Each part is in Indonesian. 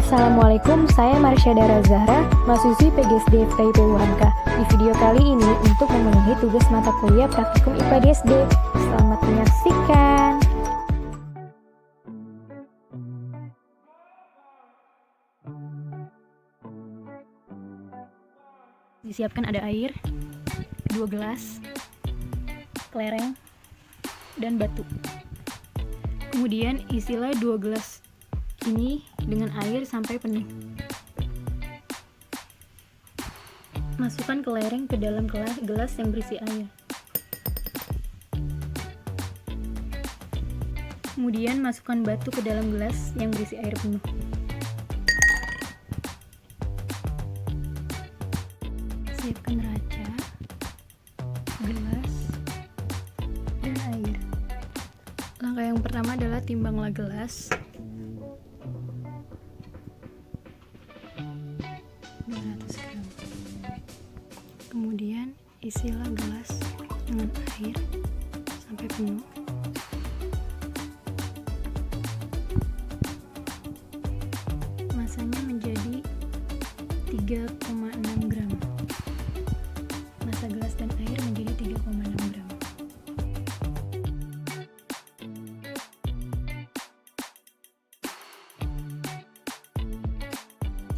Assalamualaikum, saya Marsha Dara Zahra, mahasiswi PGSD FKIP UHAMKA. Di video kali ini untuk memenuhi tugas mata kuliah praktikum IPA di SD. Selamat menyaksikan. Disiapkan ada air, 2 gelas, kelereng, dan batu. Kemudian isilah 2 gelas ini dengan air sampai penuh. Masukkan kelereng ke dalam gelas yang berisi air. Kemudian masukkan batu ke dalam gelas yang berisi air penuh. Siapkan raca, gelas, dan air. Langkah yang pertama adalah timbanglah gelas. 200 gram. Kemudian isilah gelas dengan air sampai penuh. Masanya menjadi 3,6 gram. Massa gelas dan air menjadi 3,6 gram.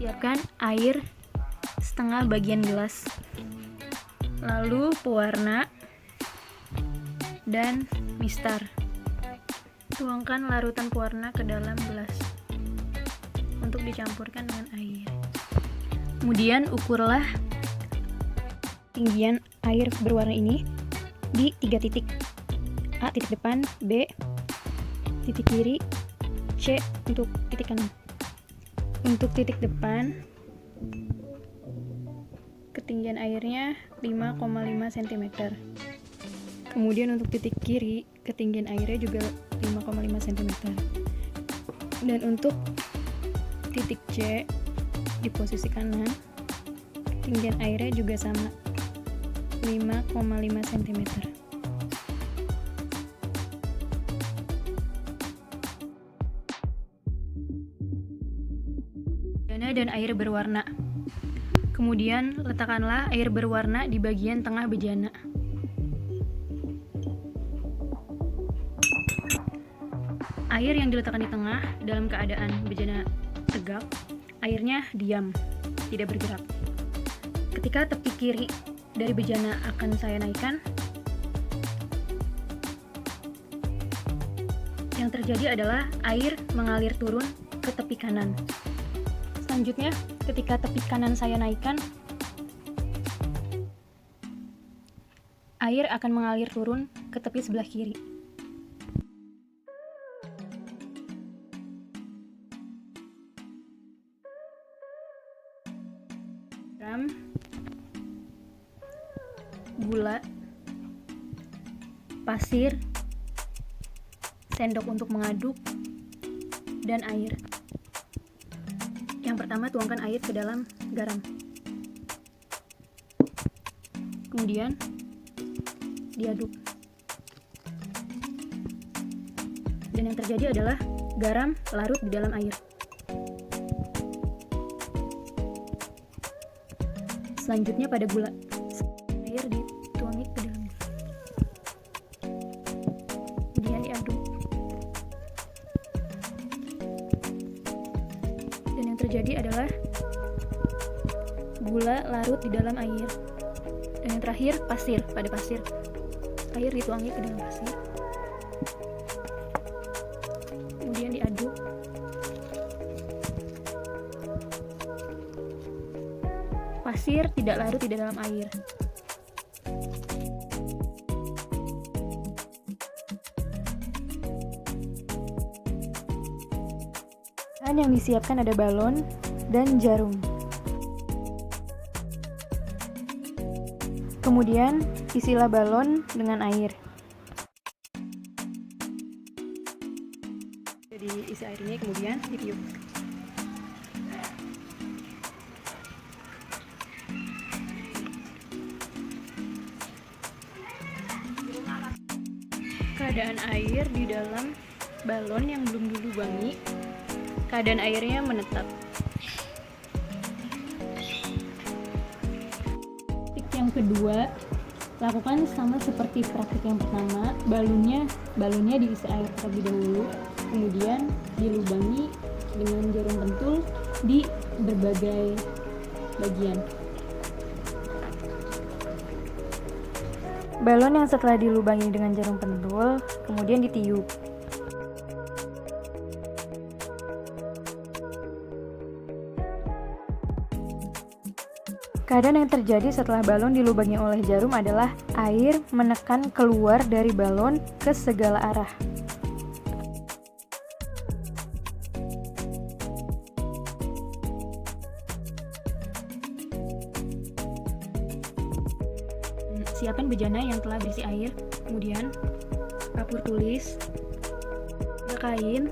Siapkan air setengah bagian gelas, lalu pewarna dan mistar. Tuangkan larutan pewarna ke dalam gelas untuk dicampurkan dengan air. Kemudian ukurlah tinggian air berwarna ini di 3 titik. A titik depan, B titik kiri, C untuk titik kanan. Untuk titik depan, ketinggian airnya 5,5 cm. Kemudian untuk titik kiri, ketinggian airnya juga 5,5 cm. Dan untuk titik C di posisi kanan, ketinggian airnya juga sama, 5,5 cm. Dan air berwarna. Kemudian letakkanlah air berwarna di bagian tengah bejana. Air yang diletakkan di tengah dalam keadaan bejana tegak, airnya diam, tidak bergerak. Ketika tepi kiri dari bejana akan saya naikkan, yang terjadi adalah air mengalir turun ke tepi kanan. Selanjutnya, ketika tepi kanan saya naikkan, air akan mengalir turun ke tepi sebelah kiri. Garam, gula, pasir, sendok untuk mengaduk, dan air. Yang pertama, tuangkan air ke dalam garam. Kemudian diaduk. Dan yang terjadi adalah garam larut di dalam air. Selanjutnya pada gula. Air dituangi ke dalam. Kemudian diaduk. Dan yang terjadi adalah gula larut di dalam air. Dan yang terakhir, pasir. Pada pasir, air dituangi ke dalam pasir. Kemudian diaduk. Pasir tidak larut di dalam air. Bahan yang disiapkan ada balon dan jarum. Kemudian isilah balon dengan air. Jadi isi air ini kemudian ditiup. Keadaan air di dalam balon yang belum dilubangi keadaan airnya menetap. Praktik yang kedua, lakukan sama seperti praktik yang pertama. Balonnya diisi air terlebih dahulu, kemudian dilubangi dengan jarum pentul di berbagai bagian. Balon yang setelah dilubangi dengan jarum pentul kemudian ditiup. Keadaan yang terjadi setelah balon dilubangi oleh jarum adalah air menekan keluar dari balon ke segala arah. Siapkan bejana yang telah berisi air, kemudian kapur tulis, kain,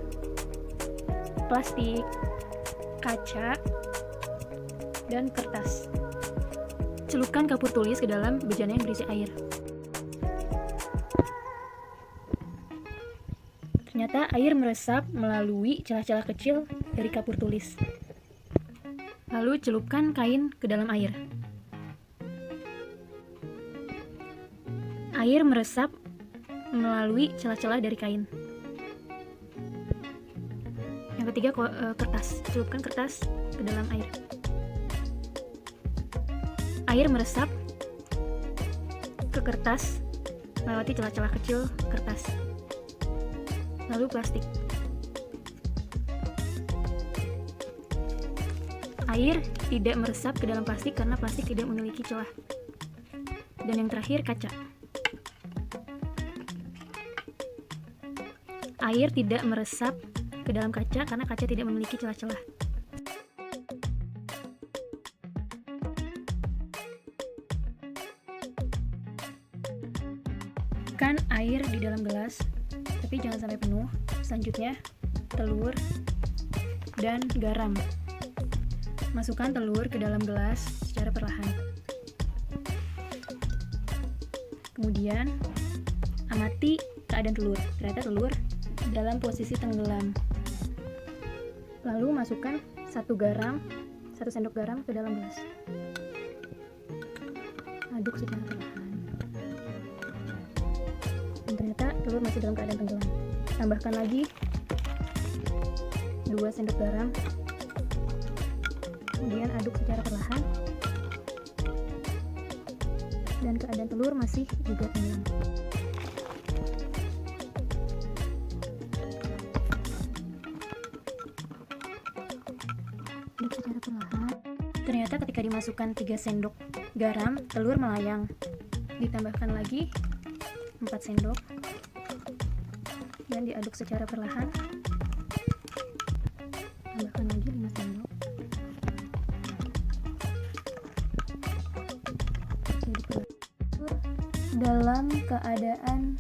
plastik, kaca, dan kertas. Celupkan kapur tulis ke dalam bejana yang berisi air. Ternyata air meresap melalui celah-celah kecil dari kapur tulis. Lalu celupkan kain ke dalam air. Air meresap melalui celah-celah dari kain. Yang ketiga, kertas. Celupkan kertas ke dalam air. Air meresap ke kertas melewati celah-celah kecil kertas. Lalu plastik. Air tidak meresap ke dalam plastik karena plastik tidak memiliki celah. Dan yang terakhir, kaca. Air tidak meresap ke dalam kaca karena kaca tidak memiliki celah-celah. Kan air di dalam gelas, tapi jangan sampai penuh. Selanjutnya, telur dan garam. Masukkan telur ke dalam gelas secara perlahan. Kemudian, amati keadaan telur. Ternyata telur dalam posisi tenggelam. Lalu masukkan 1 sendok garam ke dalam gelas. Aduk secara perlahan. Dan ternyata telur masih dalam keadaan tenggelam. Tambahkan lagi 2 sendok garam. Kemudian aduk secara perlahan. Dan keadaan telur masih juga tenggelam. Aduk secara perlahan. Ternyata ketika dimasukkan 3 sendok garam, telur melayang. Ditambahkan lagi 4 sendok dan diaduk secara perlahan. Tambahkan lagi 5 sendok. Dalam keadaan